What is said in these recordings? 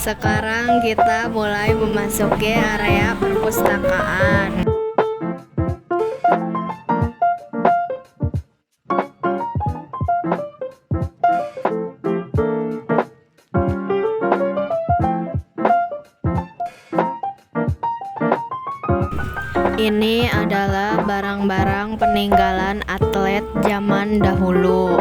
Sekarang kita mulai memasuki area perpustakaan. Ini adalah barang-barang peninggalan atlet zaman dahulu.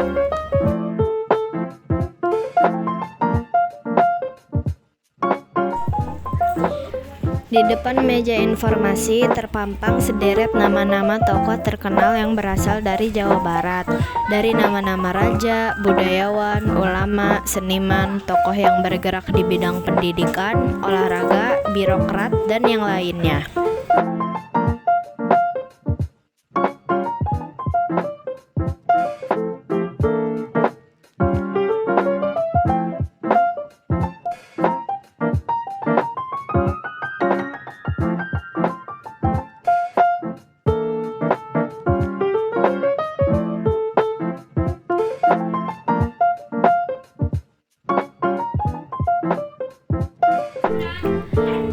Di depan meja informasi terpampang sederet nama-nama tokoh terkenal yang berasal dari Jawa Barat. Dari nama-nama raja, budayawan, ulama, seniman, tokoh yang bergerak di bidang pendidikan, olahraga, birokrat, dan yang lainnya.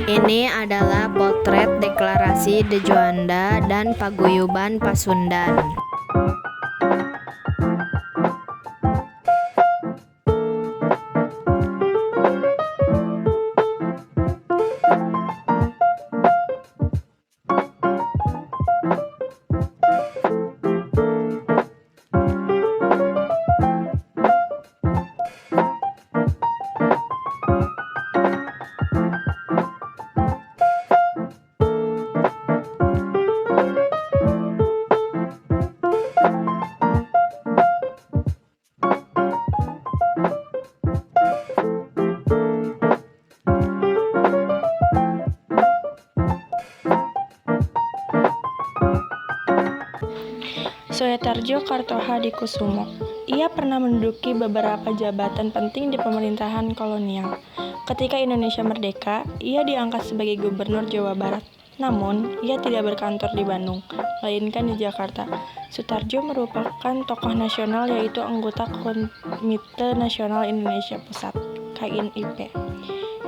Ini adalah potret deklarasi De Juanda dan paguyuban Pasundan. Soetarjo Kartohadikusumo. Ia pernah menduduki beberapa jabatan penting di pemerintahan kolonial. Ketika Indonesia merdeka, ia diangkat sebagai gubernur Jawa Barat. Namun, ia tidak berkantor di Bandung, melainkan di Jakarta. Sutarjo merupakan tokoh nasional, yaitu anggota Komite Nasional Indonesia Pusat (KINIP).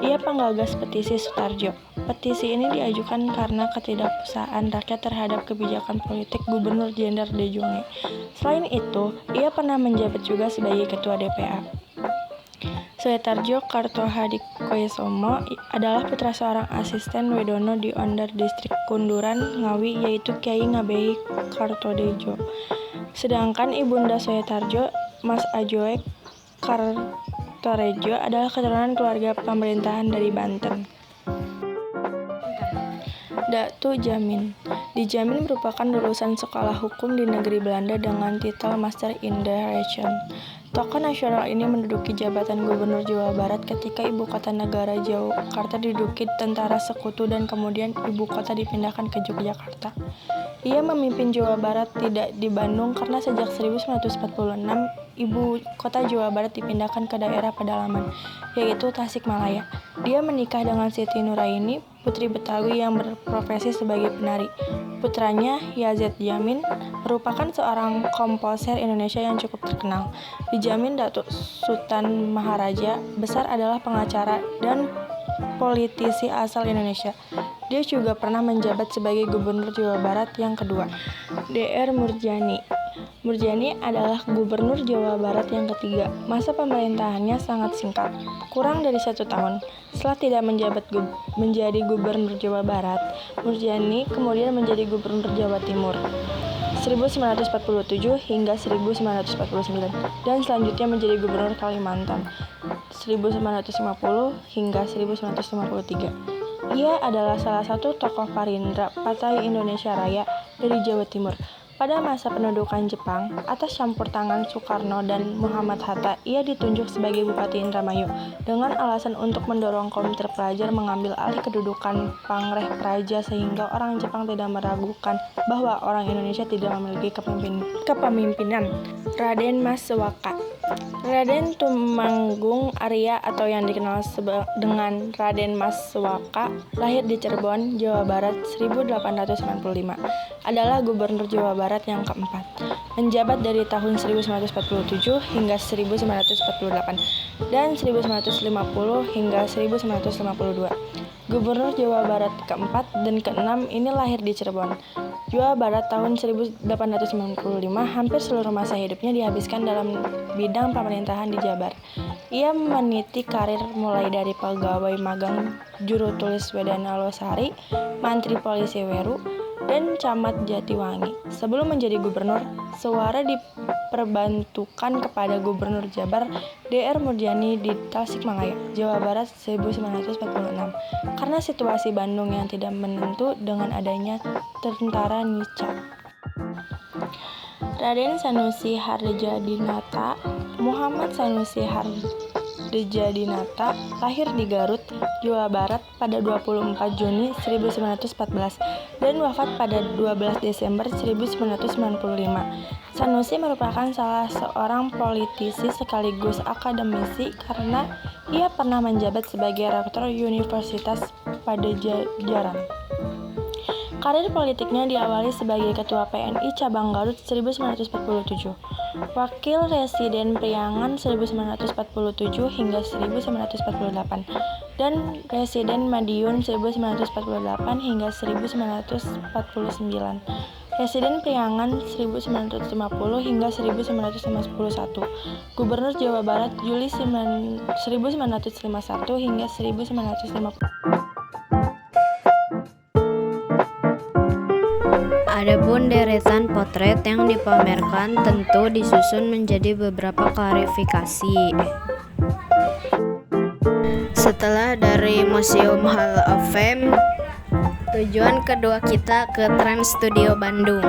Ia penggagas petisi Sutarjo. Petisi ini diajukan karena ketidakpuasaan rakyat terhadap kebijakan politik Gubernur Jenderal De Jonge. Selain itu, ia pernah menjabat juga sebagai Ketua DPA. Soetarjo Kartohadikusumo adalah putra seorang asisten Wedono di Ondar Distrik Kunduran, Ngawi, yaitu Kyai Ngabehi Kartodejo. Sedangkan ibunda Soetarjo, Mas Ajoe Kartorejo, adalah keturunan keluarga pemerintahan dari Banten. Datu Jamin. Dijamin merupakan lulusan sekolah hukum di negeri Belanda dengan titel Master in the Rechten. Tokoh nasional ini menduduki jabatan Gubernur Jawa Barat ketika ibu kota negara Jakarta diduduki tentara sekutu dan kemudian ibu kota dipindahkan ke Yogyakarta. Ia memimpin Jawa Barat tidak di Bandung karena sejak 1946 ibu kota Jawa Barat dipindahkan ke daerah pedalaman, yaitu Tasikmalaya. Dia menikah dengan Siti Nuraini, putri Betawi yang berprofesi sebagai penari. Putranya, Yazid Jamin, merupakan seorang komposer Indonesia yang cukup terkenal. Dijamin Datuk Sultan Maharaja Besar adalah pengacara dan politisi asal Indonesia. Dia juga pernah menjabat sebagai Gubernur Jawa Barat yang kedua. Dr. Murjani. Murjani adalah Gubernur Jawa Barat yang ketiga. Masa pemerintahannya sangat singkat, kurang dari 1 tahun. Setelah tidak menjadi Gubernur Jawa Barat, Murjani kemudian menjadi Gubernur Jawa Timur 1947 hingga 1949 dan selanjutnya menjadi Gubernur Kalimantan 1950 hingga 1953. Ia adalah salah satu tokoh Parindra Partai Indonesia Raya dari Jawa Timur. Pada masa pendudukan Jepang, atas campur tangan Soekarno dan Muhammad Hatta, ia ditunjuk sebagai Bupati Indramayu dengan alasan untuk mendorong kaum terpelajar mengambil alih kedudukan Pangreh Praja sehingga orang Jepang tidak meragukan bahwa orang Indonesia tidak memiliki kepemimpinan. Raden Mas Sewaka. Raden Tumenggung Arya atau yang dikenal dengan Raden Mas Sewaka lahir di Cirebon, Jawa Barat 1895. Adalah Gubernur Jawa Barat yang keempat. menjabat dari tahun 1947 hingga 1948 dan 1950 hingga 1952. Gubernur Jawa Barat keempat dan keenam ini lahir di Cirebon, Jawa Barat tahun 1895. Hampir seluruh masa hidupnya dihabiskan dalam bidang pemerintahan di Jabar. Ia meniti karir mulai dari pegawai magang juru tulis Wedana Losari, Mantri Polisi Weru, dan Camat Jatiwangi. Sebelum menjadi gubernur, suara diperbantukan kepada Gubernur Jabar Dr. Murjani di Tasikmalaya, Jawa Barat 1946. Karena situasi Bandung yang tidak menentu dengan adanya tentara Nica. Raden Sanusi Hardjadinata Muhammad Sanusi Hardjadinata lahir di Garut, Jawa Barat pada 24 Juni 1914 dan wafat pada 12 Desember 1995. Sanusi merupakan salah seorang politisi sekaligus akademisi karena ia pernah menjabat sebagai rektor Universitas Padjadjaran. Karir politiknya diawali sebagai Ketua PNI Cabang Garut 1947, Wakil Residen Priangan 1947 hingga 1948, dan Residen Madiun 1948 hingga 1949, Residen Priangan 1950 hingga 1951, Gubernur Jawa Barat Juli 1951 hingga 1950. Adapun deretan potret yang dipamerkan tentu disusun menjadi beberapa klarifikasi. Setelah dari Museum Hall of Fame, tujuan kedua kita ke Trans Studio Bandung.